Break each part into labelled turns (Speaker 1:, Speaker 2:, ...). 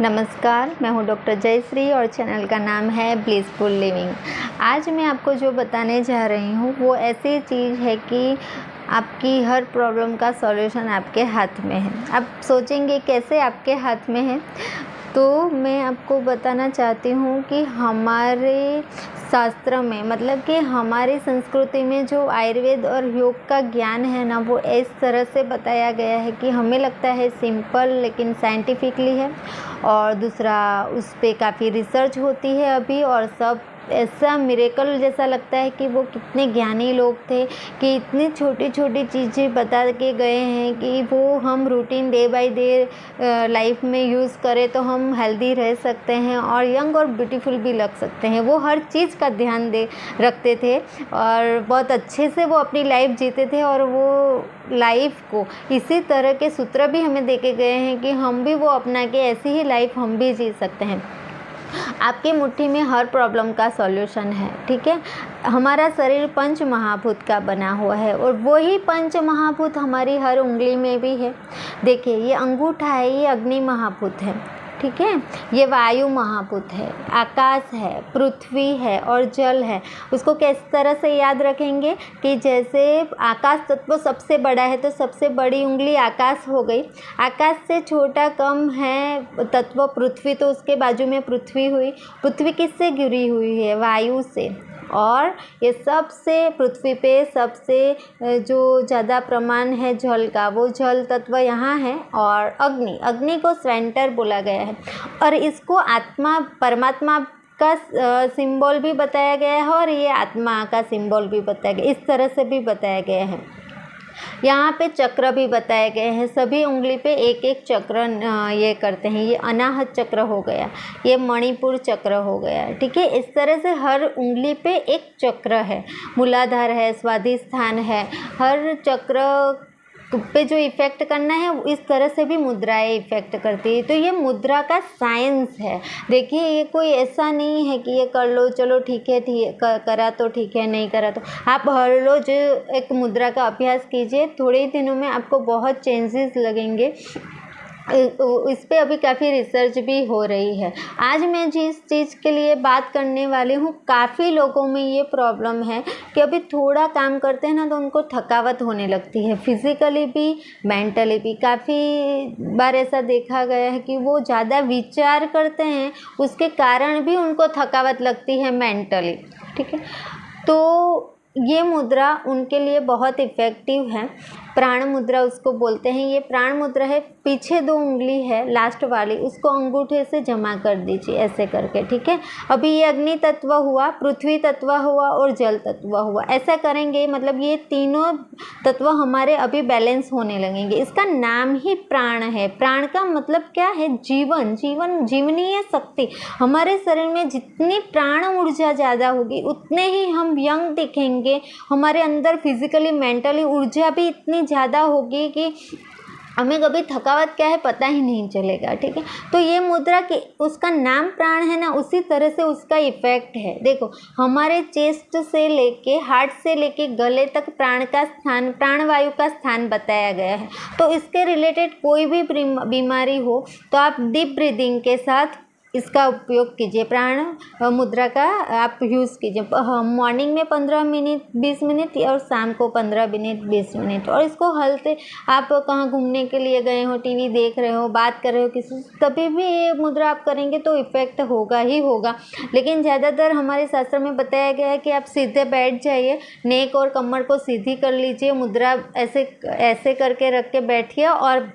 Speaker 1: नमस्कार, मैं हूं डॉक्टर जयश्री और चैनल का नाम है ब्लिसफुल लिविंग। आज मैं आपको जो बताने जा रही हूं वो ऐसी चीज़ है कि आपकी हर प्रॉब्लम का सॉल्यूशन आपके हाथ में है। आप सोचेंगे कैसे आपके हाथ में है, तो मैं आपको बताना चाहती हूँ कि हमारे शास्त्र में मतलब कि हमारी संस्कृति में जो आयुर्वेद और योग का ज्ञान है ना, वो इस तरह से बताया गया है कि हमें लगता है सिंपल लेकिन साइंटिफिकली है। और दूसरा, उस पर काफ़ी रिसर्च होती है अभी, और सब ऐसा मिरेकल जैसा लगता है कि वो कितने ज्ञानी लोग थे कि इतनी छोटी छोटी चीज़ें बता के गए हैं कि वो हम routine day by day life में यूज़ करें तो हम हेल्दी रह सकते हैं और यंग और ब्यूटीफुल भी लग सकते हैं। वो हर चीज़ का ध्यान रखते थे और बहुत अच्छे से वो अपनी लाइफ जीते थे, और वो लाइफ को इसी तरह के सूत्र भी हमें देके गए हैं कि हम भी वो अपना के ऐसी ही लाइफ हम भी जी सकते हैं। आपकी मुट्ठी में हर प्रॉब्लम का सॉल्यूशन है, ठीक है। हमारा शरीर पंच महाभूत का बना हुआ है और वही पंच महाभूत हमारी हर उंगली में भी है। देखिए, ये अंगूठा है, ये अग्नि महाभूत है, ठीक है। ये वायु महाभूत है, आकाश है, पृथ्वी है और जल है। उसको किस तरह से याद रखेंगे कि जैसे आकाश तत्व सबसे बड़ा है तो सबसे बड़ी उंगली आकाश हो गई। आकाश से छोटा कम है तत्व पृथ्वी, तो उसके बाजू में पृथ्वी हुई। पृथ्वी किससे घिरी हुई है? वायु से। और ये सबसे पृथ्वी पे सबसे जो ज़्यादा प्रमाण है जल का, वो जल तत्व यहाँ है। और अग्नि को सेंटर बोला गया है, और इसको आत्मा परमात्मा का सिंबल भी बताया गया है, और ये आत्मा का सिंबल भी बताया गया, इस तरह से भी बताया गया है। यहाँ पे चक्र भी बताए गए हैं, सभी उंगली पे एक एक चक्र ये करते हैं। ये अनाहत चक्र हो गया, ये मणिपुर चक्र हो गया, ठीक है। इस तरह से हर उंगली पे एक चक्र है, मूलाधार है, स्वाधिष्ठान है। हर चक्र पे जो इफ़ेक्ट करना है इस तरह से भी मुद्राएं इफ़ेक्ट करती है। तो ये मुद्रा का साइंस है। देखिए, ये कोई ऐसा नहीं है कि ये कर लो चलो ठीक है, करा तो ठीक है, नहीं करा तो। आप हर रोज़ एक मुद्रा का अभ्यास कीजिए, थोड़े ही दिनों में आपको बहुत चेंजेस लगेंगे। इस पे अभी काफ़ी रिसर्च भी हो रही है। आज मैं जिस चीज़ के लिए बात करने वाली हूँ, काफ़ी लोगों में ये प्रॉब्लम है कि अभी थोड़ा काम करते हैं ना तो उनको थकावट होने लगती है, फिज़िकली भी मेंटली भी। काफ़ी बार ऐसा देखा गया है कि वो ज़्यादा विचार करते हैं, उसके कारण भी उनको थकावट लगती है मेंटली, ठीक है। तो ये मुद्रा उनके लिए बहुत इफ़ेक्टिव है। प्राण मुद्रा उसको बोलते हैं। ये प्राण मुद्रा है, पीछे 2 उंगली है लास्ट वाली, उसको अंगूठे से जमा कर दीजिए ऐसे करके, ठीक है। अभी ये अग्नि तत्व हुआ, पृथ्वी तत्व हुआ और जल तत्व हुआ। ऐसा करेंगे मतलब ये तीनों तत्व हमारे अभी बैलेंस होने लगेंगे। इसका नाम ही प्राण है। प्राण का मतलब क्या है? जीवन, जीवनीय शक्ति। हमारे शरीर में जितनी प्राण ऊर्जा ज़्यादा होगी उतने ही हम यंग दिखेंगे। हमारे अंदर फिजिकली मेंटली ऊर्जा भी इतनी ज़्यादा होगी कि हमें कभी थकावट क्या है पता ही नहीं चलेगा, ठीक है। तो ये मुद्रा के उसका नाम प्राण है ना, उसी तरह से उसका इफेक्ट है। देखो, हमारे चेस्ट से लेके हार्ट से लेके गले तक प्राण का स्थान, प्राणवायु का स्थान बताया गया है। तो इसके रिलेटेड कोई भी बीमारी हो तो आप डीप ब्रीदिंग के साथ इसका उपयोग कीजिए। प्राण मुद्रा का आप यूज़ कीजिए। मॉर्निंग में 15 मिनट 20 मिनट और शाम को 15 मिनट 20 मिनट। और इसको हल्के, आप कहाँ घूमने के लिए गए हो, टीवी देख रहे हो, बात कर रहे हो किसी से, तभी भी ये मुद्रा आप करेंगे तो इफ़ेक्ट होगा ही होगा। लेकिन ज़्यादातर हमारे शास्त्र में बताया गया है कि आप सीधे बैठ जाइए, नेक और कमर को सीधी कर लीजिए, मुद्रा ऐसे करके रख के बैठिए और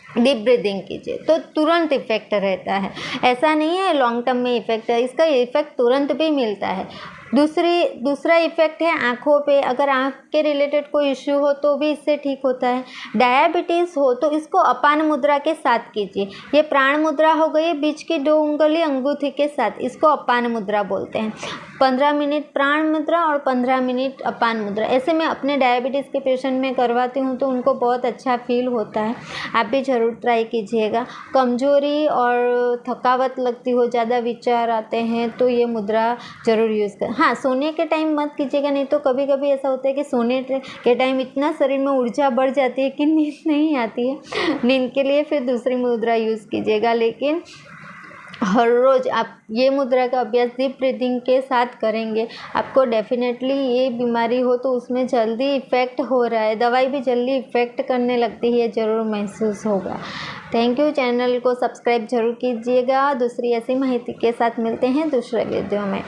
Speaker 1: डीप ब्रीदिंग कीजिए, तो तुरंत इफेक्ट रहता है। ऐसा नहीं है लॉन्ग टर्म में इफेक्ट है, इसका इफेक्ट तुरंत भी मिलता है। दूसरा इफेक्ट है आँखों पे। अगर आँख के रिलेटेड कोई इश्यू हो तो भी इससे ठीक होता है। डायबिटीज़ हो तो इसको अपान मुद्रा के साथ कीजिए। ये प्राण मुद्रा हो गई, बीच की 2 उंगली अंगूठी के साथ, इसको अपान मुद्रा बोलते हैं। 15 मिनट प्राण मुद्रा और 15 मिनट अपान मुद्रा। ऐसे मैं अपने डायबिटीज़ के पेशेंट में करवाती हूँ तो उनको बहुत अच्छा फील होता है। आप भी ज़रूर ट्राई कीजिएगा। कमज़ोरी और थकावट लगती हो, ज़्यादा विचार आते हैं तो ये मुद्रा ज़रूर यूज़ करें। हाँ, सोने के टाइम मत कीजिएगा, नहीं तो कभी कभी ऐसा होता है कि सोने के टाइम इतना शरीर में ऊर्जा बढ़ जाती है कि नींद नहीं आती है। नींद के लिए फिर दूसरी मुद्रा यूज़ कीजिएगा। लेकिन हर रोज़ आप ये मुद्रा का अभ्यास डीप ब्रीथिंग के साथ करेंगे, आपको डेफिनेटली ये बीमारी हो तो उसमें जल्दी इफ़ेक्ट हो रहा है, दवाई भी जल्दी इफ़ेक्ट करने लगती है, ज़रूर महसूस होगा। Thank you. चैनल को सब्सक्राइब ज़रूर कीजिएगा। दूसरी ऐसी माहिती के साथ मिलते हैं दूसरे वीडियो में।